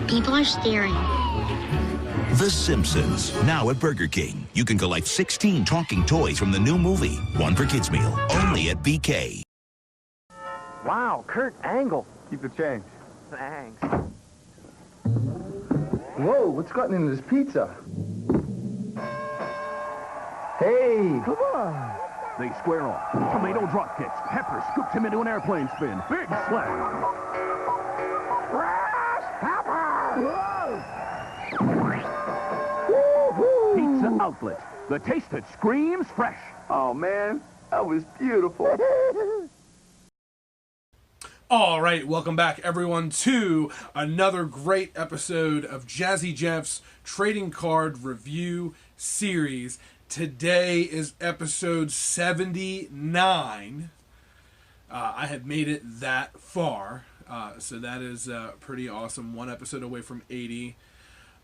People are staring. The Simpsons, now at Burger King. You can collect 16 talking toys from the new movie. One per kids meal, only at BK. Wow, Kurt Angle. Keep the change. Thanks. Whoa, what's gotten into this pizza? Hey! Come on. They square off. Tomato drop kicks. Pepper scoops him into an airplane spin. Big slap. Pizza Outlet. The taste that screams fresh. Oh, man, that was beautiful. All right, welcome back, everyone, to another great episode of Jazzy Jeff's Trading Card Review Series. Today is episode 79. I have made it that far, so that is pretty awesome. One episode away from 80.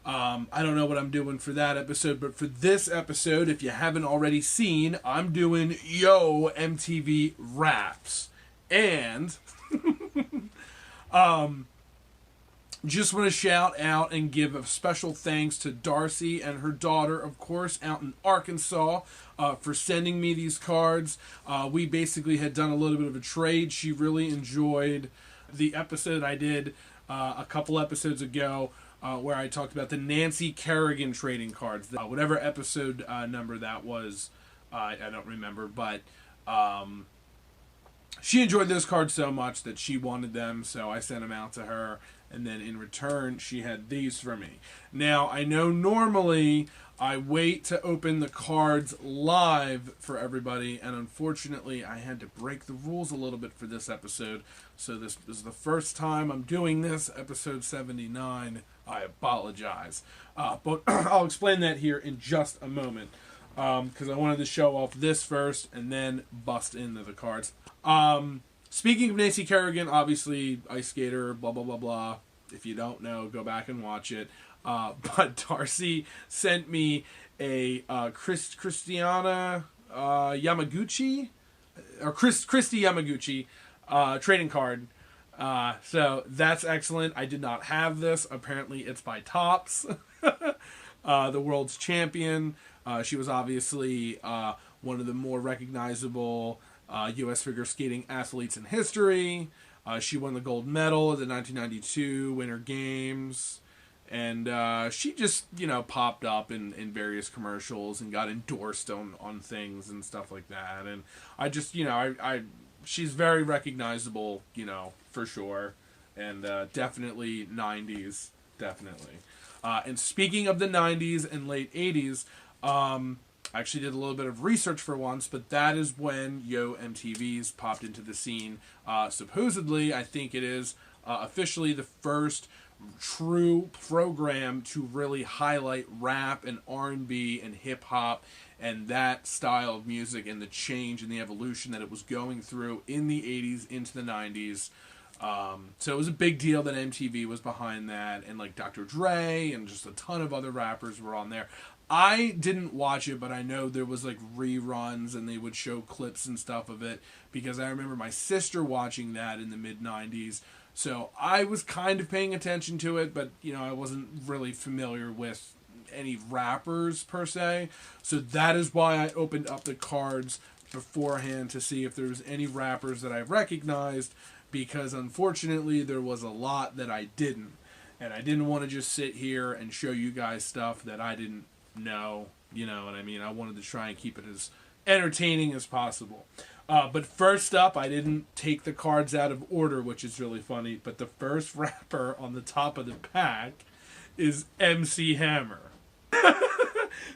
I don't know what I'm doing for that episode, but for this episode, if you haven't already seen, I'm doing Yo MTV Raps. And just want to shout out and give a special thanks to Darcy and her daughter, of course, out in Arkansas, for sending me these cards. We basically had done a little bit of a trade. She really enjoyed the episode I did a couple episodes ago, where I talked about the Nancy Kerrigan trading cards. Whatever episode number that was, I don't remember, but she enjoyed those cards so much that she wanted them, so I sent them out to her, and then in return, she had these for me. Now, I know normally I wait to open the cards live for everybody, and unfortunately, I had to break the rules a little bit for this episode, so this is the first time I'm doing this, episode 79. I apologize. But I'll explain that here in just a moment, because I wanted to show off this first and then bust into the cards. Speaking of Nancy Kerrigan, obviously, ice skater, blah, blah, blah, blah. If you don't know, go back and watch it. But Darcy sent me a Christiana Yamaguchi, or Christy Yamaguchi trading card. So that's excellent. I did not have this. Apparently it's by Topps, the world's champion. She was obviously one of the more recognizable U.S. figure skating athletes in history. She won the gold medal at the 1992 Winter Games. And she just, popped up in various commercials and got endorsed on things and stuff like that. And I just, she's very recognizable, for sure. And definitely 90s, definitely. And speaking of the 90s and late 80s, I actually did a little bit of research for once, but that is when Yo MTV's popped into the scene. Supposedly, I think it is officially the first true program to really highlight rap and R&B and hip-hop and that style of music and the change and the evolution that it was going through in the 80s into the 90s. So it was a big deal that MTV was behind that, and like Dr. Dre and just a ton of other rappers were on there. I didn't watch it, but I know there was like reruns and they would show clips and stuff of it because I remember my sister watching that in the mid-90s. So I was kind of paying attention to it, but I wasn't really familiar with any rappers per se. So that is why I opened up the cards beforehand to see if there was any rappers that I recognized, because unfortunately there was a lot that I didn't. And I didn't want to just sit here and show you guys stuff that I didn't know, you know what I mean? I wanted to try and keep it as entertaining as possible. But first up, I didn't take the cards out of order, which is really funny, but the first rapper on the top of the pack is MC Hammer.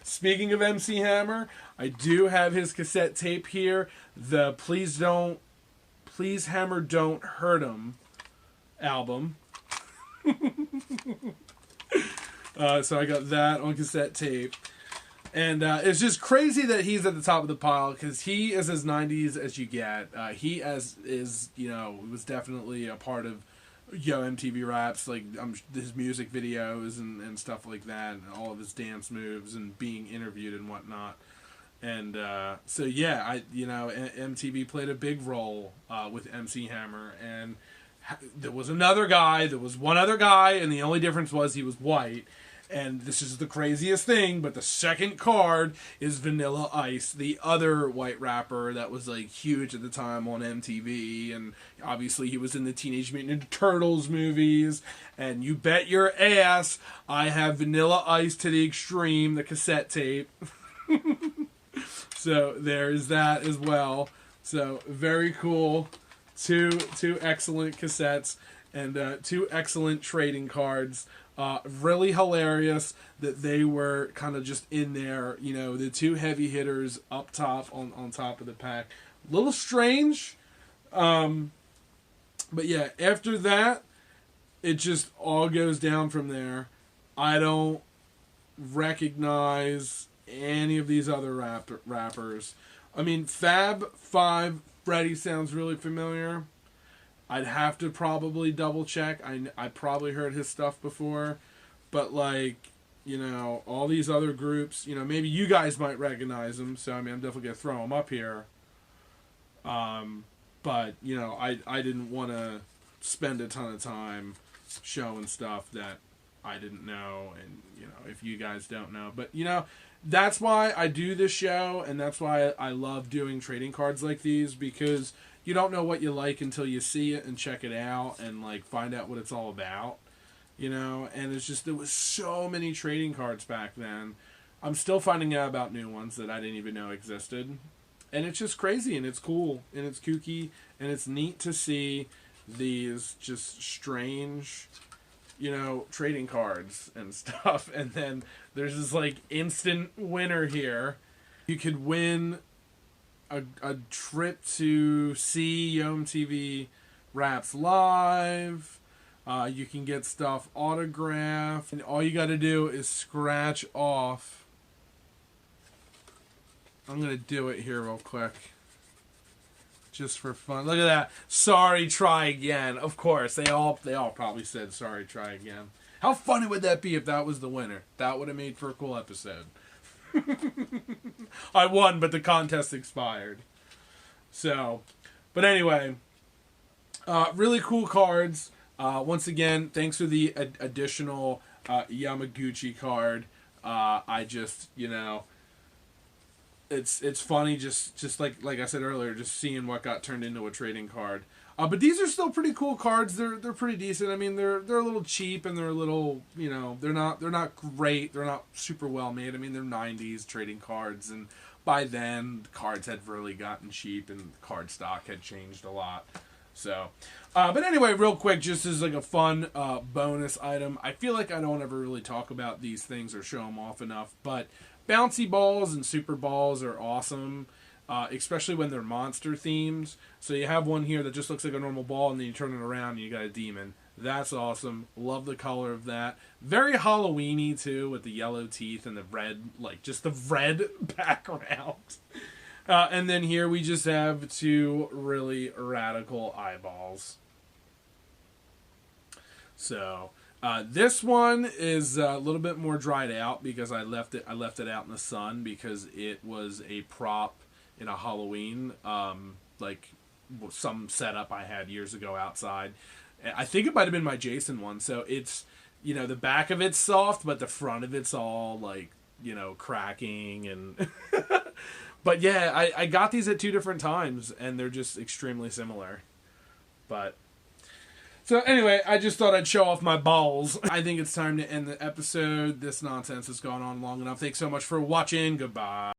Speaking of MC Hammer, I do have his cassette tape here, the Please Hammer Don't Hurt 'Em album. So I got that on cassette tape. And it's just crazy that he's at the top of the pile, because he is as 90s as you get. He was definitely a part of Yo MTV Raps, like his music videos and stuff like that, and all of his dance moves and being interviewed and whatnot. And so yeah, MTV played a big role with MC Hammer. And there was one other guy, and the only difference was he was white. And this is the craziest thing, but the second card is Vanilla Ice, the other white rapper that was like huge at the time on MTV, and obviously he was in the Teenage Mutant Ninja Turtles movies. And you bet your ass I have Vanilla Ice to the Extreme, the cassette tape. So there's that as well. So very cool. Two excellent cassettes and two excellent trading cards. Really hilarious that they were kind of just in there, the two heavy hitters up top on top of the pack. A little strange, but yeah, after that, it just all goes down from there. I don't recognize any of these other rappers. I mean, Fab 5 Freddy sounds really familiar. I'd have to probably double check. I probably heard his stuff before. But all these other groups, maybe you guys might recognize them. So, I'm definitely going to throw them up here. But, I didn't want to spend a ton of time showing stuff that I didn't know. And, if you guys don't know. But, that's why I do this show. And that's why I love doing trading cards like these. Because you don't know what you like until you see it and check it out and find out what it's all about, and it's just, there was so many trading cards back then. I'm still finding out about new ones that I didn't even know existed, and it's just crazy, and it's cool, and it's kooky, and it's neat to see these just strange, trading cards and stuff. And then there's this instant winner here. You could win a trip to see Yo MTV Raps live. You can get stuff autographed. And all you got to do is scratch off. I'm going to do it here real quick. Just for fun. Look at that. Sorry, try again. Of course, they all probably said sorry, try again. How funny would that be if that was the winner? That would have made for a cool episode. I won, but the contest expired. So, but anyway, really cool cards. Once again, thanks for the additional Yamaguchi card. I just, it's funny just like I said earlier, just seeing what got turned into a trading card. But these are still pretty cool cards. They're pretty decent. I mean, they're a little cheap, and they're a little, they're not great. They're not super well made. I mean, they're 90s trading cards, and by then the cards had really gotten cheap, and card stock had changed a lot. So, but anyway, real quick, just as a fun bonus item, I feel like I don't ever really talk about these things or show them off enough, but bouncy balls and super balls are awesome. Especially when they're monster themed. So you have one here that just looks like a normal ball, and then you turn it around and you got a demon. That's awesome. Love the color of that. Very Halloween-y too, with the yellow teeth and the red, just the red background. And then here we just have two really radical eyeballs. So this one is a little bit more dried out because I left it out in the sun because it was a prop in a Halloween, some setup I had years ago outside. I think it might have been my Jason one. So it's, the back of it's soft, but the front of it's all cracking and But yeah, I got these at 2 different times, and they're just extremely similar. But so anyway, I just thought I'd show off my balls. I think it's time to end the episode. This nonsense has gone on long enough. Thanks so much for watching. Goodbye.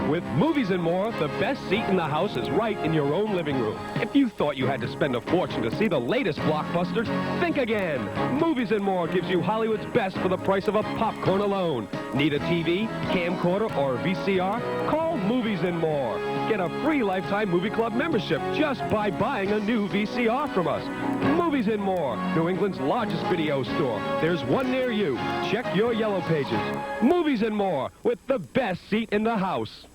With Movies and More, the best seat in the house is right in your own living room. If you thought you had to spend a fortune to see the latest blockbusters, think again. Movies and More gives you Hollywood's best for the price of a popcorn alone. Need a TV, camcorder, or a VCR? Call Movies and More. Get a free lifetime movie club membership just by buying a new VCR from us. Movies and More, New England's largest video store. There's one near you. Check your yellow pages. Movies and More, with the best seat in the house.